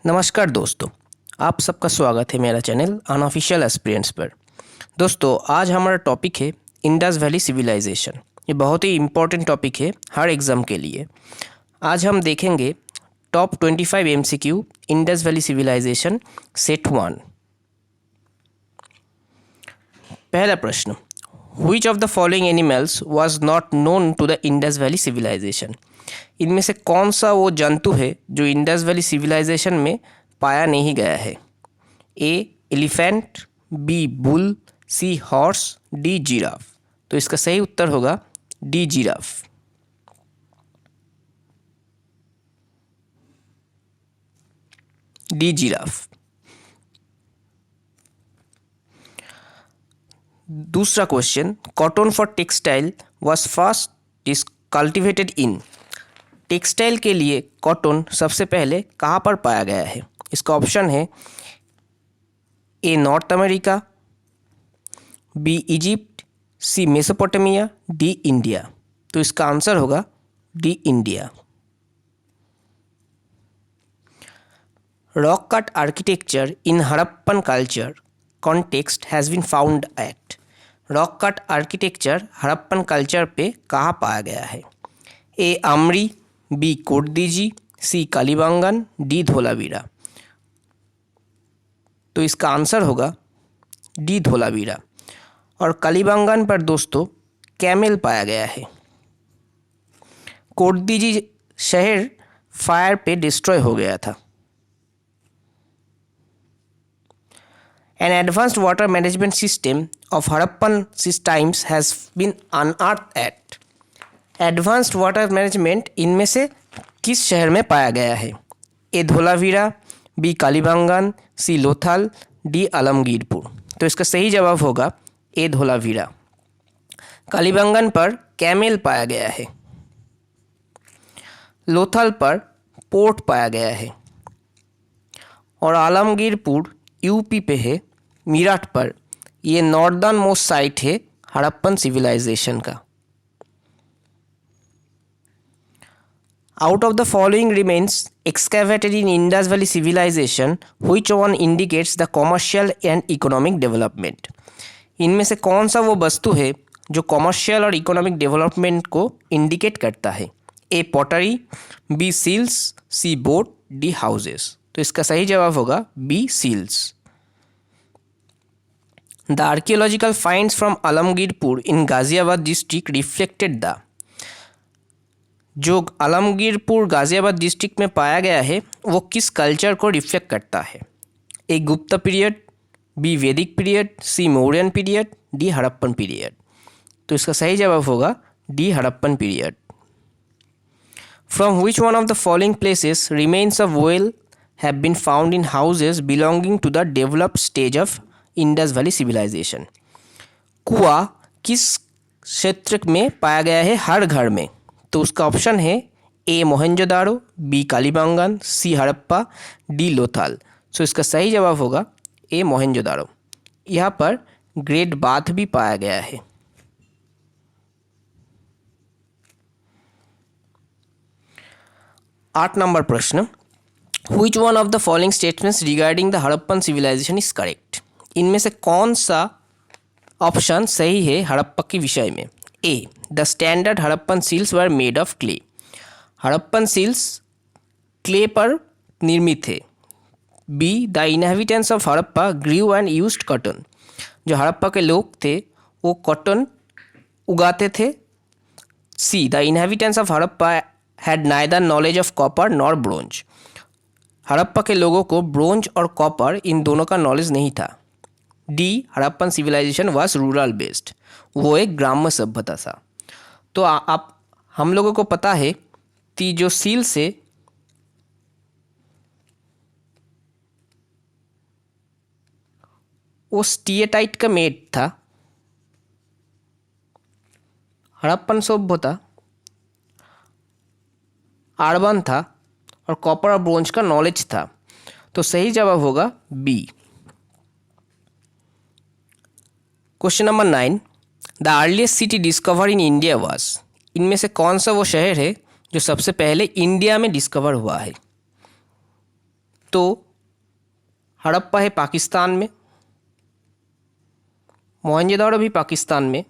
नमस्कार दोस्तों, आप सबका स्वागत है मेरा चैनल अनऑफिशियल एस्पिरेंट्स पर। दोस्तों, आज हमारा टॉपिक है इंडस वैली सिविलाइजेशन। ये बहुत ही इम्पोर्टेंट टॉपिक है हर एग्ज़ाम के लिए। आज हम देखेंगे top 25 MCQ Indus valley civilisation set 1। पहला प्रश्न, which of the following animals was not known to the Indus valley civilisation. इनमें से कौन सा वो जंतु है जो इंडस वैली सिविलाइजेशन में पाया नहीं गया है। A elephant, B bull, C horse, D giraffe. तो इसका सही उत्तर होगा डी जिराफ। D giraffe. दूसरा question, cotton for textile was first cultivated in. Textile के लिए कॉटन सबसे पहले कहाँ पर पाया गया है। इसका ऑप्शन है A North America, B Egypt, C Mesopotamia, D India. तो इसका आंसर होगा D India. Rock cut architecture in Harappan culture context has been found at. Rock cut architecture Harappan culture पे कहाँ पाया गया है। A Amri, B Kot Diji, C Kalibangan, D Dholavira. तो इसका आंसर होगा डी धोलावीरा। और कालीबंगन पर दोस्तों कैमल पाया गया है। कोटदीजी शहर फायर पे डिस्ट्रॉय हो गया था। An advanced water management system of Harappan times has been unearthed at। Advanced water management इनमें से किस शहर में पाया गया है। ए धोलावीरा, बी कालीबंगन, सी लोथल, डी आलमगीरपुर। तो इसका सही जवाब होगा ए धोलावीरा। कालीबंगन पर कैमल पाया गया है। लोथल पर पोर्ट पाया गया है। और आलमगीरपुर यूपी पे है, मीरठ पर। ये नॉर्दर्न मोस्ट साइट है हड़प्पन सिविलाइजेशन का। Out of the following remains excavated in Indus Valley civilization, which one indicates the commercial and economic development? इनमें से कौन सा वो वस्तु है जो कॉमर्शियल और इकोनॉमिक डेवलपमेंट को इंडिकेट करता है। A pottery, B seals, C boat, D houses. तो इसका सही जवाब होगा B seals. The archaeological finds from Alamgirpur in Ghaziabad district reflected the. जो आलमगीरपुर गाजियाबाद डिस्ट्रिक्ट में पाया गया है वो किस कल्चर को रिफ्लेक्ट करता है। A Gupta period, B Vedic period, C Mauryan period, D Harappan period. तो इसका सही जवाब होगा D Harappan period. From which one of the following places remains of well have been found in houses belonging to the developed stage of Indus valley civilisation. कुआं किस क्षेत्र में पाया गया है हर घर में। तो उसका ऑप्शन है A Mohenjodaro, B Kalibangan, C Harappa, D Lothal. सो इसका सही जवाब होगा ए मोहनजोदारो। यहाँ पर ग्रेट बाथ भी पाया गया है। आठ नंबर प्रश्न, which one of the following statements regarding the Harappan civilization is correct. इनमें से कौन सा ऑप्शन सही है हड़प्पा के विषय में। A the standard Harappan seals were made of clay. Harappan seals clay पर निर्मित थे। B the inhabitants of Harappa grew and used cotton. जो हड़प्पा के लोग थे वो कॉटन उगाते थे। C the inhabitants of Harappa had neither knowledge of copper nor bronze. Harappa के लोगों को ब्रोंज और कॉपर इन दोनों का नॉलेज नहीं था। D Harappan civilization was rural based. वो एक ग्राम्य सभ्यता था। तो आप हम लोगों को पता है कि जो सील से वो स्टीएटाइट का मेड था। हड़प्पन सभ्यता अर्बन था और कॉपर और ब्रोंज का नॉलेज था। तो सही जवाब होगा बी। Question number 9, the earliest city discover in India was. इनमें से कौन सा वो शहर है जो सबसे पहले इंडिया में डिस्कवर हुआ है। तो हड़प्पा है पाकिस्तान में, मोहनजोदाड़ो भी पाकिस्तान में।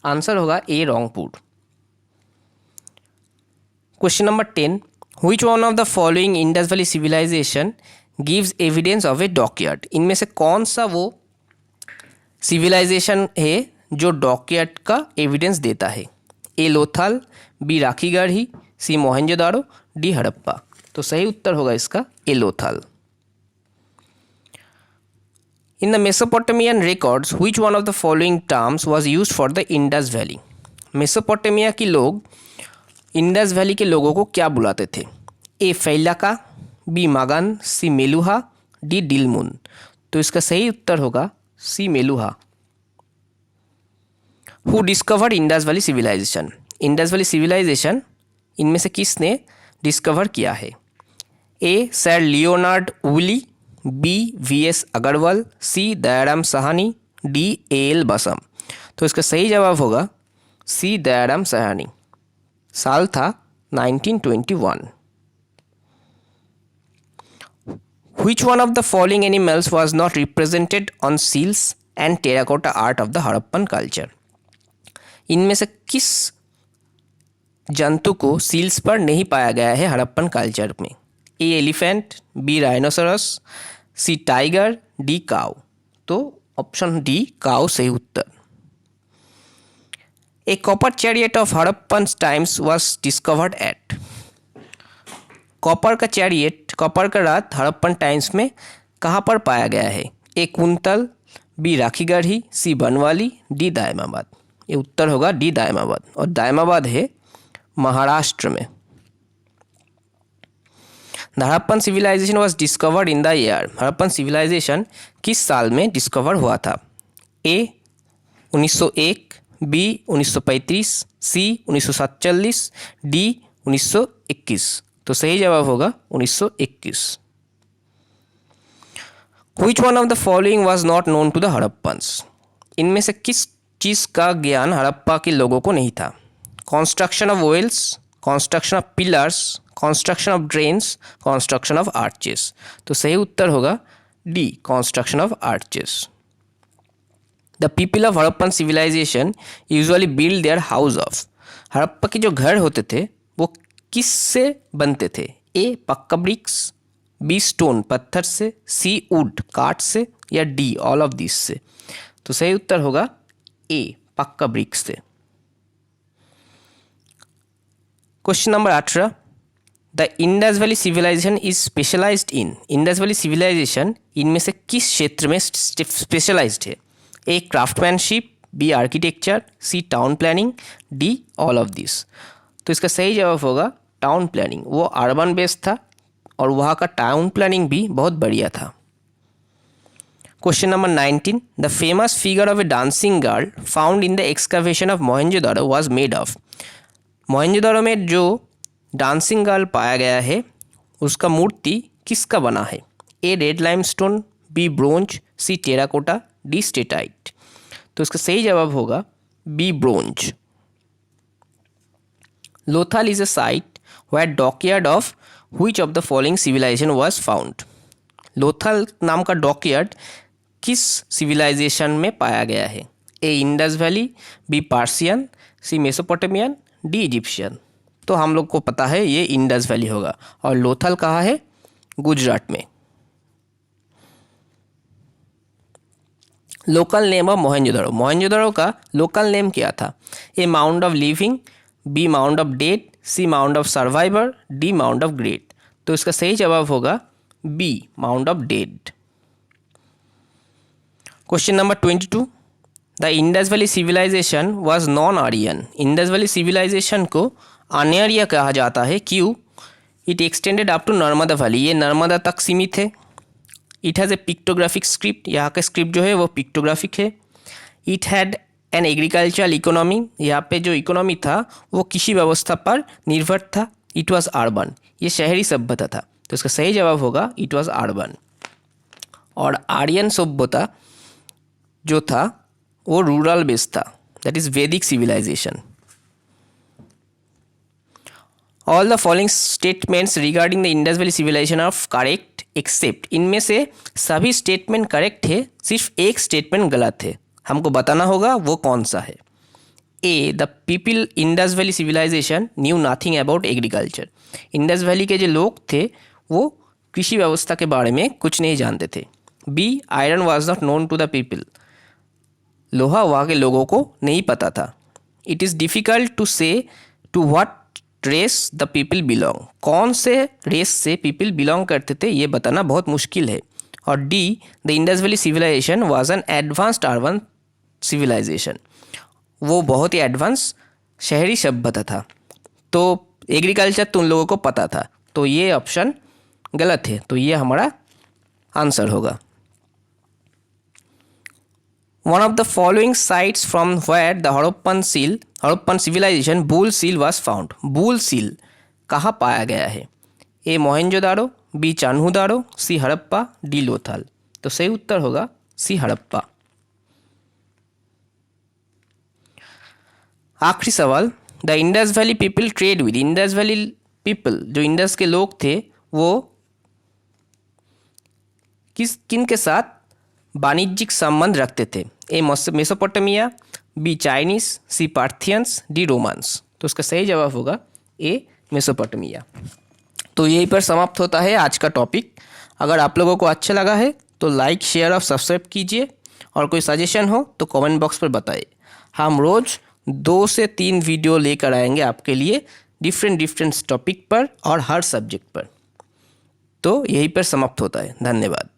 आंसर होगा A Rangpur. Question number 10, which one of the following Indus valley civilisation gives evidence of a dockyard. इनमें से कौन सा वो सिविलाइजेशन है जो डॉकयार्ड का एविडेंस देता है? ए लोथल, बी राखीगढ़ी, सी मोहनजोदाड़ो, डी हड़प्पा। तो सही उत्तर होगा इसका ए Lothal. In the Mesopotamian records, which one of the following terms was used for the Indus Valley? Mesopotamia के लोग इंडस वैली के लोगों को क्या बुलाते थे? A Failaka, B Magan, C Meluhha, D Dilmun. तो इसका सही उत्तर होगा C Meluhha. Who discovered Indus valley civilisation? Indus valley civilisation इनमें से किसने डिस्कवर किया है? A sir Leonard Woolley, B V S. Agrawal, C Dayaram Sahni, D A L. Basham. तो इसका सही जवाब होगा सी दयाराम साहनी। साल था 1921। Which one of the following animals was not represented on seals and terracotta art of the Harappan culture? इनमें से किस जंतु को सील्स पर नहीं पाया गया है हड़प्पन कल्चर में? A elephant, B rhinoceros, C tiger, D cow. तो ऑप्शन डी काऊ सही उत्तर। A copper chariot of Harappan times was discovered at. Copper का चैरियट, कॉपर का रथ हड़प्पन टाइम्स में कहाँ पर पाया गया है? ए कुंतल, बी राखीगढ़ी, सी बनवाली, डी दायमाबाद। ये उत्तर होगा डी दायमाबाद, और दायमाबाद है महाराष्ट्र में। The Harappan civilization was discovered in the year. Harappan civilization किस साल में डिस्कवर हुआ था? A 1901, B 1935, C 1947, D 1921। तो सही जवाब होगा 1921। Which one of the following was not known to the Harappans? इनमें से किस चीज़ का ज्ञान हड़प्पा के लोगों को नहीं था? Construction of wells, construction of pillars, construction of drains, construction of arches. तो सही उत्तर होगा D construction of arches. The people of Harappan civilization usually build their house of. Harappa के जो घर होते थे वो किस से बनते थे? ए पक्का ब्रिक्स, बी स्टोन पत्थर से, सी वुड काठ से, या डी ऑल ऑफ दिस से। तो सही उत्तर होगा ए पक्का ब्रिक्स से। Question number 18, the Indus valley civilisation is specialised in. Indus valley civilisation इनमें से किस क्षेत्र में स्पेशलाइज्ड है? A craftsmanship, B architecture, C town planning, D all of this. तो इसका सही जवाब होगा टाउन प्लानिंग। वो अर्बन बेस्ड था और वहाँ का टाउन प्लानिंग भी बहुत बढ़िया था। Question number 19, the famous figure of A dancing girl found in the excavation of Mohenjodaro was made of. Mohenjodaro में जो डांसिंग गर्ल पाया गया है उसका मूर्ति किसका बना है? A red limestone, B bronze, C terracotta, D steatite. तो इसका सही जवाब होगा B bronze. Lothal is a site where dockyard of which of the following civilization was found. Lothal नाम का डॉकयार्ड किस सिविलाइजेशन में पाया गया है? A Indus valley, B Persian, C Mesopotamian, D Egyptian. तो हम लोग को पता है ये इंडस वैली होगा। और लोथल कहाँ है? गुजरात में। Local name of Mohenjodaro. Mohenjodaro का लोकल नेम क्या था? A mount of living, B mount of dead, C mount of survivor, D mount of great. तो इसका सही जवाब होगा B mount of dead. Question number 22, the Indus valley civilization was non Aryan. Indus valley civilization को अनार्य कहा जाता है। क्यों? It extended up to Narmada valley. ये नर्मदा तक सीमित है। It has a pictographic script. यहाँ का स्क्रिप्ट जो है वो पिक्टोग्राफिक है। It had an agricultural economy. यहाँ पे जो इकोनॉमी था वो कृषि व्यवस्था पर निर्भर था। It was urban. ये शहरी सभ्यता था। तो इसका सही जवाब होगा इट वाज अर्बन। और आर्यन सभ्यता जो था वो रूरल बेस्ड था, that is Vedic civilization. All the following statements regarding the Indus valley civilization of correct except, इनमें से सभी स्टेटमेंट करेक्ट है, सिर्फ एक स्टेटमेंट गलत है, हमको बताना होगा वो कौन सा है। A, the people Indus valley civilization knew nothing about agriculture, Indus valley के जो लोग थे वो कृषि व्यवस्था के बारे में कुछ नहीं जानते थे। B, iron was not known to the people, लोहा वहाँ के लोगों को नहीं पता था। It is difficult to say to what race the people belong, कौन से रेस से पीपल बिलोंग करते थे ये बताना बहुत मुश्किल है। और D, the Indus valley civilization was an advanced urban civilization, वो बहुत ही एडवांस शहरी सभ्यता था, तो एग्रीकल्चर तो उन लोगों को पता था, तो ये ऑप्शन गलत है, तो ये हमारा आंसर होगा। One of the following sites from where the Harappan civilization bull seal was found, bull seal कहाँ पाया गया है। A, Mohenjodaro, B, Chanhudaro, C, Harappa, D, Lothal, तो सही उत्तर होगा सी, हड़प्पा। आखिरी सवाल, the Indus valley people trade with, Indus valley people जो इंडस के लोग थे वो किन के साथ वाणिज्यिक संबंध रखते थे। ए, मेसोपोटामिया, बी, चाइनीस, सी, पार्थियंस, डी, रोमांस, तो उसका सही जवाब होगा ए, मेसोपोटामिया। तो यहीं पर समाप्त होता है आज का टॉपिक। अगर आप लोगों को अच्छा लगा है तो लाइक, शेयर और सब्सक्राइब कीजिए, और कोई सजेशन हो तो कमेंट बॉक्स पर बताइए। हम रोज़ 2 से 3 वीडियो लेकर आएंगे आपके लिए डिफरेंट टॉपिक पर और हर सब्जेक्ट पर। तो यहीं पर समाप्त होता है। धन्यवाद।